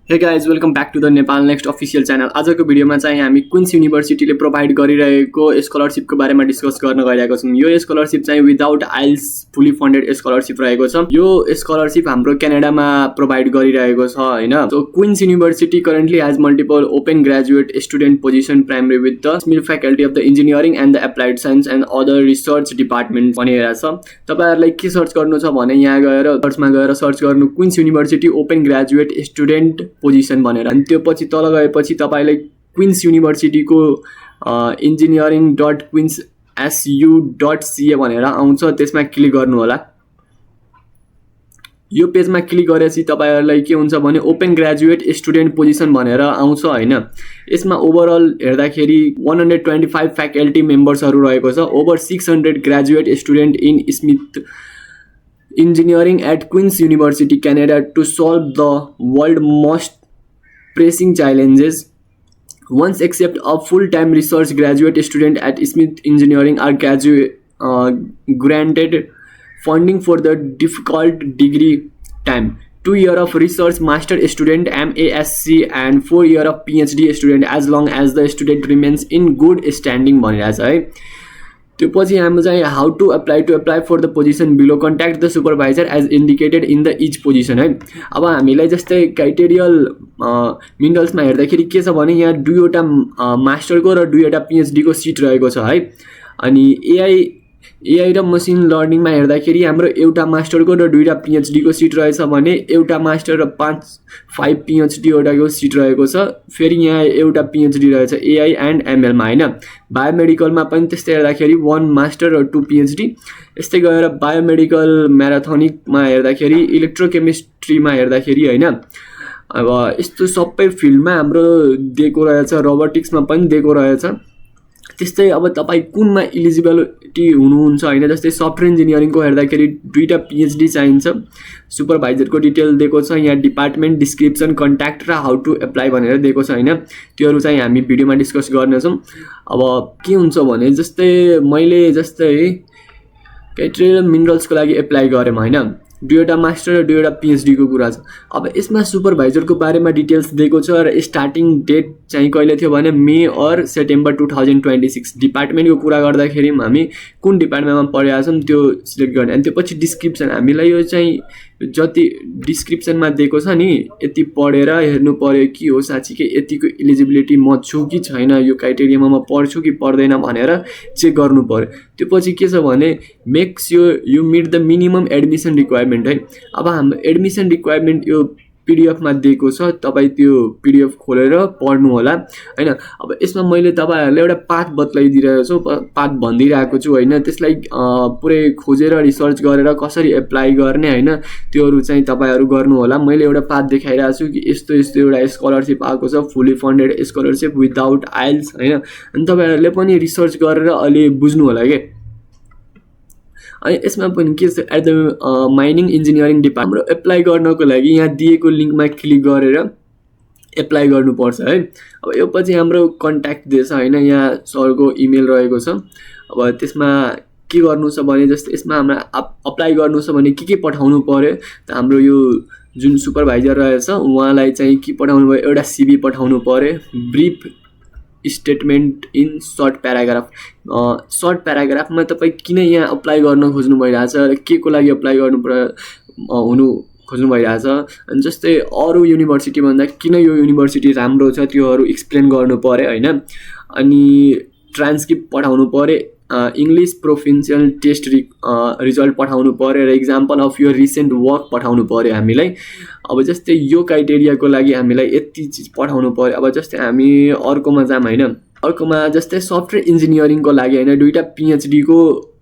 हे guys welcome back to the Nepal next official channel. आजको भिडियोमा चाहिँ हामी क्विन्स युनिभर्सिटीले प्रोभाइड गरिरहेको स्कलरसिपको बारेमा डिस्कस गर्न गइरहेको छौँ। यो स्कलरसिप चाहिँ विदाउट आइल्स फुली फन्डेड स्कलरसिप रहेको छ। यो स्कलरसिप हाम्रो क्यानाडामा प्रोभाइड गरिरहेको छ हैन। So Queen's university currently has multiple open graduate student position primary with the Smith faculty of the engineering and the applied science and other research department भनिरहेको छ। तपाईहरुलाई के सर्च गर्नु छ भने यहाँ गएर सर्चमा गएर सर्च गर्नु Queens university open graduate student position भनेर। अनि त्यो पछि तल गएपछि तपाईलाई क्विन्स युनिभर्सिटीको engineering.queensu.ca भनेर आउँछ, त्यसमा क्लिक गर्नु होला। यो पेजमा क्लिक गरेपछि तपाईहरुलाई के हुन्छ भने ओपन ग्रेजुएट स्टुडेन्ट पोजिसन भनेर आउँछ हैन। यसमा ओभरअल हेर्दाखेरि 125 फ्याकल्टी मेम्बर्सहरु रहेको छ। Over 600 graduate student in Smith engineering at Queen's University, Canada to solve the world's most pressing challenges. Once accept a full-time research graduate student at Smith Engineering are granted funding for the difficult degree time. 2 years of research master student MASc and 4 years of PhD student as long as the student remains in good standing भनिरहेछ है। त्यो पछि हाम्रो चाहिँ how to apply for the position below contact the supervisor as indicated in the each position है। अब हामीलाई जस्तै क्राइटेरियल मिनरल्समा हेर्दाखेरि के छ भने यहाँ दुईवटा मास्टरको र दुईवटा पिएचडीको सिट रहेको छ है। अनि एआई र मसिन लर्निङमा हेर्दाखेरि हाम्रो एउटा मास्टरको र दुईवटा पिएचडीको सिट रहेछ भने एउटा मास्टर र 5 पिएचडी वटाको सिट रहेको छ। फेरि यहाँ एउटा पिएचडी रहेछ एआई एन्ड एमएलमा हैन। बायोमेडिकलमा पनि त्यस्तै हेर्दाखेरि 1 मास्टर र 2 पिएचडी। यस्तै गएर बायोमेडिकल म्याराथोनिकमा हेर्दाखेरि इलेक्ट्रोकेमिस्ट्रीमा हेर्दाखेरि हैन। अब यस्तो सबै फिल्डमा हाम्रो दिएको रहेछ, रोबोटिक्समा पनि दिएको रहेछ। त्यस्तै अब तपाई कुनमा इलिजिबिलिटी हुनुहुन्छ हैन। जस्तै सफ्टवेयर इन्जिनियरिङको हेर्दाखेरि दुईटा पिएचडी चाहिन्छ। सुपरभाइजरको डिटेल दिएको छ यहाँ, डिपार्टमेन्ट डिस्क्रिप्सन कन्ट्याक्ट र हाउ टु एप्लाई भनेर दिएको छ हैन। त्योहरु चाहिँ हामी भिडियोमा डिस्कस गर्नेछौँ। अब के हुन्छ भने जस्तै मैले क्राइटेरियल मिनरल्सको लागि एप्लाई गरेँ हैन। दुईवटा मास्टर र दुईवटा पिएचडी को कुरा छ। अब यसमा सुपरभाइजरको बारेमा डिटेल्स दिएको छ र स्टार्टिङ डेट चाहिँ कहिले थियो भने मे और सेप्टेम्बर 2026। डिपार्टमेन्टको कुरा गर्दाखेरि हामी कुन डिपार्टमेन्टमा पढेका छौं त्यो सिलेक्ट गर्ने। अनि त्यसपछि डिस्क्रिप्सन हामीलाई यो चाहिँ जति डिस्क्रिप्सनमा दिएको छ नि यति पढेर हेर्नु पर्यो कि हो साच्चै यतिको एलिजिबिलिटी म छु कि छैन, यो क्राइटेरियामा म पर्छु कि पर्दैन भनेर चेक गर्नु पर्यो। त्यसपछि के छ भने makes you meet the minimum admission requirement है। अब हाम्रो एडमिसन रिक्वायरमेन्ट यो पीडीएफमा दिएको छ, तपाई त्यो पीडीएफ खोलेर पढ्नु होला हैन। अब यसमा मैले तपाईहरुलाई एउटा पाथ बतलाइदिरहेको छु, पाथ भनिदिरहेको छु हैन। त्यसलाई पुरै खोजेर रिसर्च गरेर कसरी एप्लाई गर्ने हैन त्योहरु चाहिँ तपाईहरु गर्नु होला। मैले एउटा पाथ देखाइरहेको छु कि यस्तो एउटा स्कलरशिप आएको छ, फुली फन्डेड स्कलरशिप विदाउट आइल्स हैन। अनि तपाईहरुले पनि रिसर्च गरेर अलि बुझ्नु होला के। अनि यसमा पनि के छ at the mining engineering department हाम्रो एप्लाई गर्नको लागि यहाँ दिएको लिंकमा क्लिक गरेर एप्लाई गर्नुपर्छ है। अब यो पछि हाम्रो कन्ट्याक्ट दिएछ हैन, यहाँ सरको इमेल रहेको छ। अब त्यसमा के गर्नु छ भने जस्तै यसमा हाम्रो अप्लाई गर्नु छ भने के पठाउनु पर्यो त हाम्रो यो जुन सुपरभाइजर रहेछ उहाँलाई चाहिँ के पठाउनु पर्यो, एउटा सीवी पठाउनु पर्यो, brief statement in short paragraph. Short प्याराग्राफमा तपाई किन यहाँ अप्लाई गर्न खोज्नु भइरहेछ र के को लागि अप्लाई गर्नु हुनु खोज्नु भइरहेछ। अनि जस्तै अरु युनिभर्सिटी भन्दा किन यो युनिभर्सिटी राम्रो छ त्योहरु एक्सप्लेन गर्नु पर्यो हैन। अनि ट्रान्सक्रिप्ट पठाउनु पर्यो, इंग्लिश प्रोफिन्सियल टेस्ट रिजल्ट पठाउनु पर्यो र example of your recent work पठाउनु पर्यो हामीलाई। अब जस्तै यो क्राइटेरियाको लागि हामीलाई यति चीज पठाउनु पर्यो। अब जस्तै हामी अर्कोमा जाम हैन। अर्कोमा जस्तै सफ्टवेयर इन्जिनियरिङको लागि हैन दुईटा पिएचडी को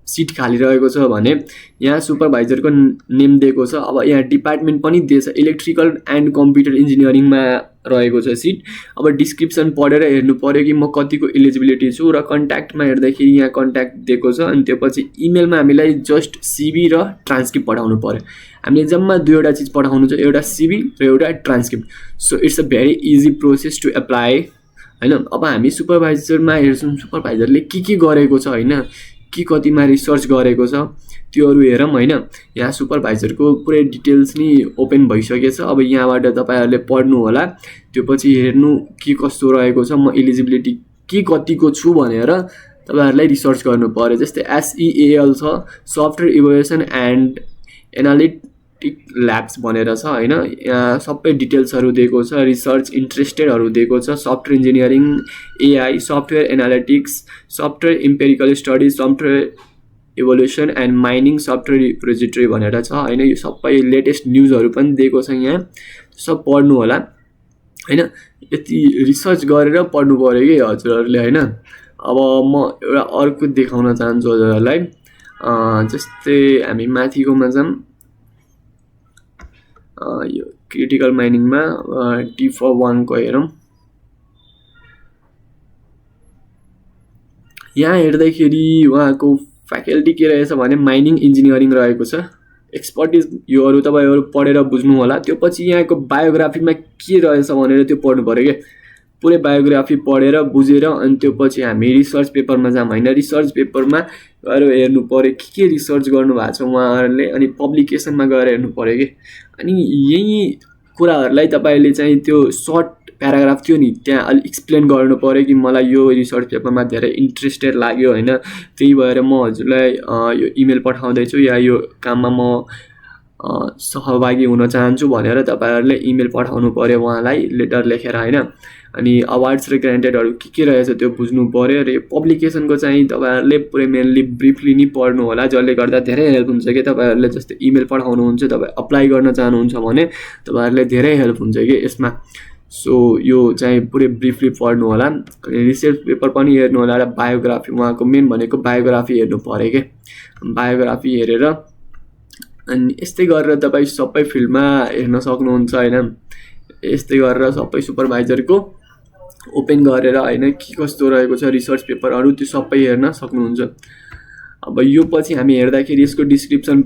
सिट खाली रहेको छ भने यहाँ सुपरभाइजरको नेम दिएको छ। अब यहाँ डिपार्टमेन्ट पनि दिएछ, इलेक्ट्रिकल एन्ड कम्प्युटर इन्जिनियरिङमा रहेको छ सिट। अब डिस्क्रिप्सन पढेर हेर्नु पर्यो कि म कतिको एलिजिबिलिटी छु र कन्ट्याक्टमा हेर्दाखेरि यहाँ कन्ट्याक्ट दिएको छ। अनि त्यसपछि इमेलमा हामीलाई जस्ट सीवी र ट्रान्सक्रिप्ट पठाउनु पर्यो। हामीले जम्मा दुईवटा चीज पठाउनु छ, एउटा सीवी र एउटा transcript. So it's a very easy process to apply हैन। अब हामी सुपरभाइजरमा हेर्छौं सुपरभाइजरले के गरेको छ हैन, के कतिमा रिसर्च गरेको छ त्योहरू हेरौँ होइन। यहाँ सुपरभाइजरको पुरै डिटेल्स नि ओपन भइसकेछ। अब यहाँबाट तपाईँहरूले पढ्नु होला, त्यो पछि हेर्नु के कस्तो रहेको छ, म इलिजिबिलिटी के कतिको छु भनेर तपाईँहरूलाई रिसर्च गर्नु पऱ्यो। जस्तै SEAL छ, software evolution and analytic labs भनेर छ होइन। यहाँ सबै डिटेल्सहरू दिएको छ, रिसर्च इन्ट्रेस्टेडहरू दिएको छ, software engineering, AI, software analytics, software empirical studies, software evolution and mining, software repository भनेर छ होइन। यो सबै लेटेस्ट न्युजहरू पनि दिएको छ यहाँ, सब पढ्नु होला होइन। यति रिसर्च गरेर पढ्नु पऱ्यो कि हजुरहरूले होइन। अब म एउटा अर्को देखाउन चाहन्छु हजुरहरूलाई। जस्तै हामी माथिकोमा जाऊँ, यो क्रिटिकल माइनिङमा T4-1 को हेरौँ। यहाँ हेर्दाखेरि उहाँको फ्याकल्टी के रहेछ भने माइनिङ इन्जिनियरिङ रहेको छ। एक्सपर्टिज योहरू तपाईँहरू पढेर बुझ्नु होला। त्यो पछि यहाँको बायोग्राफीमा के रहेछ भनेर त्यो पढ्नु पऱ्यो क्या, पुरै बायोग्राफी पढेर बुझेर अनि त्यो पछि हामी रिसर्च पेपरमा जाऊँ होइन। रिसर्च पेपरमा गएर हेर्नु पऱ्यो के रिसर्च गर्नुभएको छ उहाँहरूले, अनि पब्लिकेसनमा गएर हेर्नु पऱ्यो कि। अनि यही कुराहरूलाई तपाईँले चाहिँ त्यो सर्ट प्याराग्राफ थियो नि त्यहाँ अलिक एक्सप्लेन गर्नु पऱ्यो कि मलाई यो रिसर्च पेपरमा धेरै इन्ट्रेस्टेड लाग्यो होइन, त्यही भएर म हजुरलाई यो इमेल पठाउँदैछु या यो काममा म सहभागी हुन चाहन्छु भनेर तपाईँहरूले इमेल पठाउनु पऱ्यो उहाँलाई लेटर लेखेर होइन। अनि अवार्ड्स र ग्रान्टेडहरू के रहेछ त्यो बुझ्नु पऱ्यो। र यो पब्लिकेसनको चाहिँ तपाईँहरूले पुरै मेनली ब्रिफली नै पढ्नु होला, जसले गर्दा धेरै हेल्प हुन्छ कि। तपाईँहरूले जस्तै इमेल पठाउनुहुन्छ, तपाईँ अप्लाई गर्न चाहनुहुन्छ भने तपाईँहरूले धेरै हेल्प हुन्छ कि यसमा। सो यो चाहिँ पुरै ब्रिफली पढ्नु होला। अनि रिसर्च पेपर पनि हेर्नु होला र बायोग्राफी, उहाँको मेन भनेको बायोग्राफी हेर्नु पऱ्यो कि। बायोग्राफी हेरेर अनि यस्तै गरेर तपाईँ सबै फिल्डमा हेर्न सक्नुहुन्छ होइन। यस्तै गरेर सबै सुपरभाइजरको ओपन गरेर होइन के कस्तो रहेको छ रिसर्च पेपरहरू त्यो सबै हेर्न सक्नुहुन्छ। अब यो पछि हामी हेर्दाखेरि यसको डिस्क्रिप्सन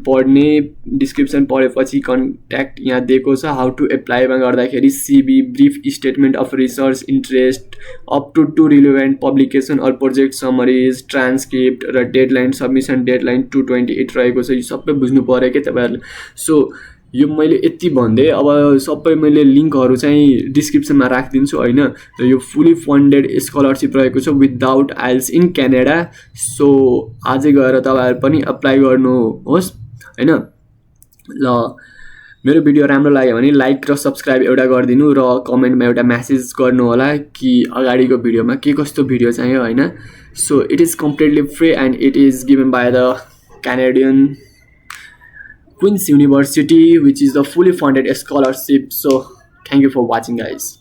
पढेपछि कन्ट्याक्ट यहाँ दिएको छ। हाउ टु एप्लाईमा गर्दाखेरि CV, brief statement of research interest up to 2 relevant publication or project summaries, transcript र डेडलाइन, सबमिसन डेडलाइन 2/28 रहेको छ। यो सबै बुझ्नु पऱ्यो क्या तपाईँहरूले। सो यो मैले यति भन्दै अब सबै मैले लिङ्कहरू चाहिँ डिस्क्रिप्सनमा राखिदिन्छु होइन। र यो फुली फन्डेड स्कलरसिप रहेको छ without IELTS in Canada. So आजै गएर तपाईँहरू पनि अप्लाई गर्नुहोस् होइन। ल मेरो भिडियो राम्रो लाग्यो भने लाइक र सब्सक्राइब एउटा गरिदिनु र कमेन्टमा एउटा म्यासेज गर्नु होला कि अगाडिको भिडियोमा के कस्तो भिडियो चाहियो होइन। So it is completely free and it is given by the Canadian Queen's University, which is the fully funded scholarship. So thank you for watching guys.